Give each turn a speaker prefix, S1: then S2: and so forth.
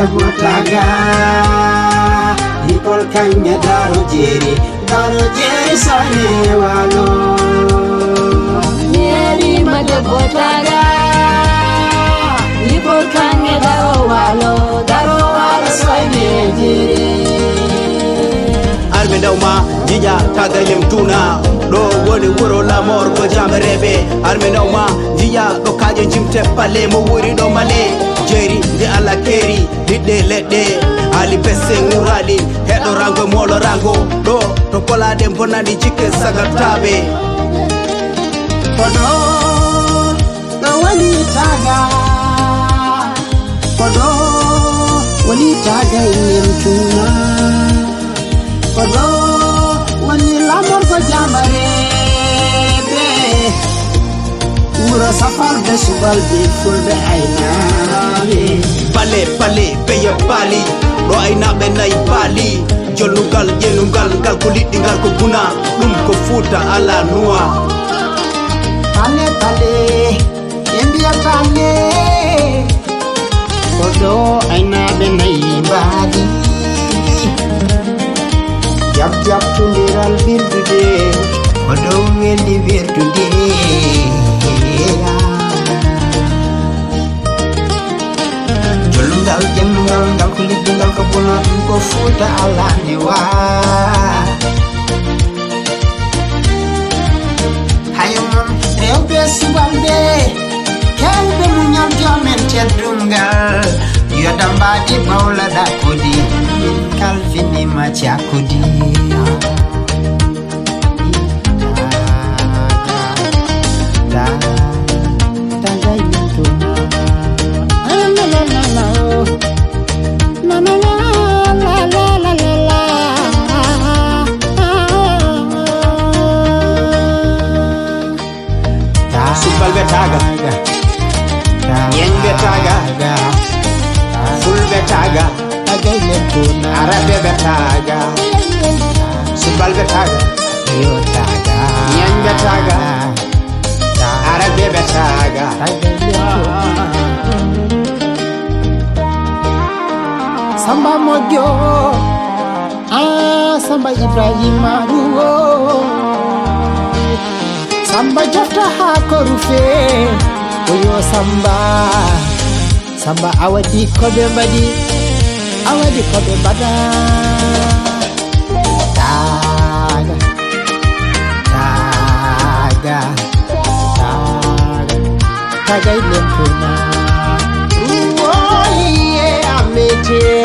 S1: botaga Hipol kanya daro jeri sane walo
S2: Neri made botaga Hipol kanya daro walo sane jeri
S3: Arme dawma jija tagalem tuna do woni wuro la mor ko jamerebe arme dawma jija do kaje jimte pale mo wuri do male jeri de ala keri didde ledde ali pesse ngurali hedo rango molo rango do to kolade bonandi cike sagatabe
S1: Kodo na wani taga Kodo wani taga tuna Kodo wani lamor ko jamarebe Ura safar be subal be fulbe aina
S3: pale beya bali do ayna be nay bali jollugal jenungal gal ko lidingal ko guna dum ko futa ala nuwa
S1: pale embia pale Kodo ayna be nay bali Jab tundiral birdude Kodo weli birdude Jolungal jenungal gal ko lidingal ko guna dum ko futa ala niwa Hayamon rewbe subalde kelbe munyal jomen teddungal yodambadi mawla da kodi kalfini macha kodi
S3: Subal betaga yen betaga full betaga arabe betaga subal betaga yen betaga arabe betaga
S1: Samba mojo Samba Ibrahim Aruo Samba jafta ha korufe Oyo Samba awadi kobe badi Awadi kobe bada Taga ilempuna Uoye amete